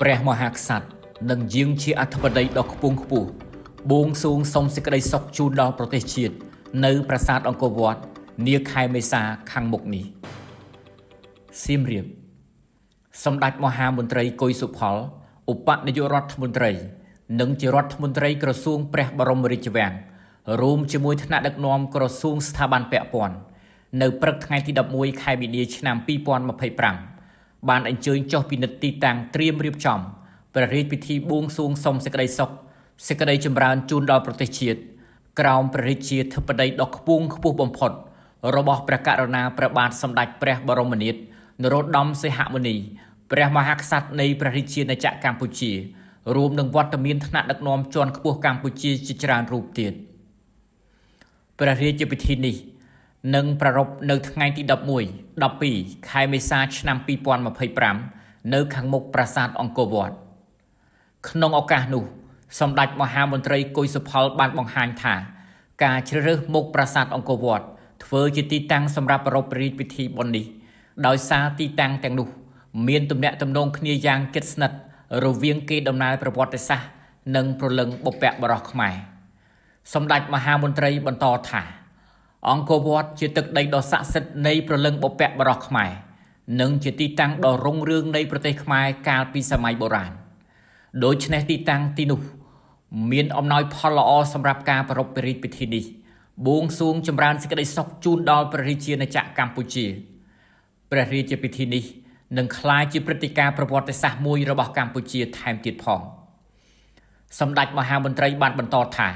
ព្រះមហាក្សត្រនិងយាងជាអធិបតីដ៏ខ្ពង់ខ្ពស់បួងសួងសុំសេចក្តីសុខជូនដល់ប្រទេសជាតិនៅប្រាសាទអង្គរវត្តនាខែមេសាខាងមុខនេះសៀមរាបសម្ដេចមហាមន្ត្រីកុយសុផលឧបនាយករដ្ឋមន្ត្រីនិងជារដ្ឋមន្ត្រីក្រសួងព្រះបរមរាជវាំងរួមជាមួយថ្នាក់ដឹកនាំក្រសួងស្ថាប័នពាក់ព័ន្ធនៅព្រឹកថ្ងៃទី11ខែមីនាឆ្នាំ2025បានអញ្ជើញចុះពិនិត្យទីតាំងត្រៀមរៀបចំព្រះរាជពិធីបួងសួងសុំសេចក្តីសុខសេចក្តីចម្រើនជូនដល់ប្រទេសជាតិក្រោមព្រះរាជាធិបតីដ៏ខ្ពង់ខ្ពស់បំផុតរបស់ព្រះករុណាព្រះបាទសម្ដេចព្រះបរមនាថនរោត្តមសីហមុនីព្រះមហាក្សត្រនៃព្រះរាជាណាចក្រកម្ពុជារួមនឹងវត្តមានថ្នាក់ដឹកនាំជាន់ខ្ពស់កម្ពុជាជាច្រើនរូបទៀតព្រះរាជពិធីនេះនឹងប្រារព្ធនៅថ្ងៃទី11 12ខែមេសាឆ្នាំ2025នៅខាងមុខប្រាសាទអង្គរវត្តក្នុងឱកាសនោះសម្ដេចមហាមន្ត្រីកុយសុផលបានបង្ហាញថាការជ្រើសរើសមុខប្រាសាទអង្គរវត្តធ្វើជាទីតាំងសម្រាប់ប្រារព្ធរាជពិធីបុណ្យនេះដោយសារទីតាំងទាំងនោះមានទំនាក់ទំនងគ្នាយ៉ាងជិតស្និទ្ធរវាងកេរដំណែលប្រវត្តិសាស្ត្រនិងព្រលឹងបុព្វបុរសខ្មែរសម្ដេចមហាមន្ត្រីបន្តថាអង្គរវត្តជាទឹកដីដ៏ស័ក្តិសិទ្ធិនៃព្រលឹងបុព្វបុរសខ្មែរនិងជាទីតាំងដ៏រុងរឿងនៃប្រទេសខ្មែរកាលពីសម័យបុរាណដូច្នេះទីតាំងទីនោះមានអំណោយផលល្អសម្រាប់ការប្រារព្ធរាជពិធីនេះបួងសួងចម្រើនសេចក្តីសុខជូនដល់ព្រះរាជាណាចក្រកម្ពុជាព្រះរាជពិធីនេះនឹងក្លាយជាព្រឹត្តិការណ៍ប្រវត្តិសាស្ត្រមួយរបស់កម្ពុជាថែមទៀតផងសម្ដេចមហាមន្ត្រីបានបន្តថា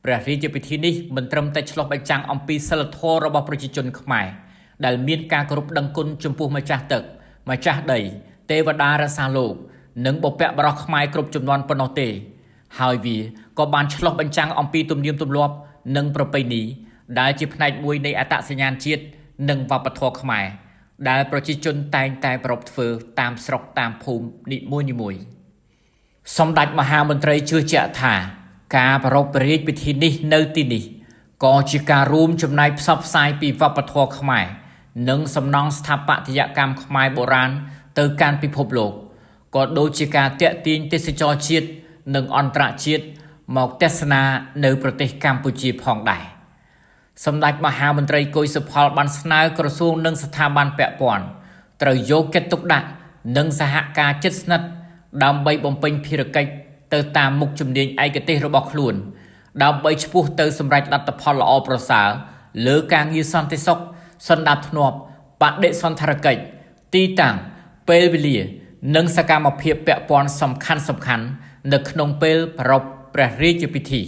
ព្រះរាជពិធីនេះមិនត្រឹមតែឆ្លុះបញ្ចាំងអំពីសិលធម៌របស់ប្រជាជនខ្មែរដែលមានការគោរពដឹងគុណចំពោះម្ចាស់ទឹកម្ចាស់ដីទេវតារក្សាលោកនិងបុព្វបុរសខ្មែរគ្រប់ជំនាន់ប៉ុណ្ណោះទេហើយវាក៏បានឆ្លុះបញ្ចាំងអំពីទំនៀមទម្លាប់និងប្រពៃណីដែលជាផ្នែកមួយនៃអត្តសញ្ញាណជាតិនិងវប្បធម៌ខ្មែរដែលប្រជាជនតែងតែប្រារព្ធធ្វើតាមស្រុកតាមភូមិនីមួយៗសម្ដេចមហាមន្ត្រីជឿជាក់ថាការប្រារព្ធរាជពិធីនេះនៅទីនេះក៏ជាការរួមចំណែកផ្សព្វផ្សាយពីវប្បធម៌ខ្មែរនិងសំណង់ស្ថាបត្យកម្មខ្មែរបុរាណទៅកាន់ពិភពលោកក៏ដូចជាការទាក់ទាញទេសចរជាតិនិងអន្តរជាតិមកទស្សនានៅប្រទេសកម្ពុជាផងដែរសម្ដេចមហាមន្ត្រីកុយសុផលបានស្នើក្រសួងនិងស្ថាប័នពាក់ព័ន្ធត្រូវយកចិត្តទុកដាក់និងសហការជិតស្និទ្ធដើម្បីបំពេញភារកិច្ចទៅតាមមុខជំនាញឯកទេសរបស់ខ្លួនដើម្បីឆ្ពោះទៅសម្រេចលទ្ធផលល្អប្រសើរលើការងារសន្តិសុខសណ្ដាប់ធ្នាប់បដិសណ្ឋារកិច្ចទីតាំងពេលវេលានិងសកម្មភាពពាក់ព័ន្ធសំខាន់ៗនៅក្នុងពេលប្រារព្ធព្រះរាជពិធី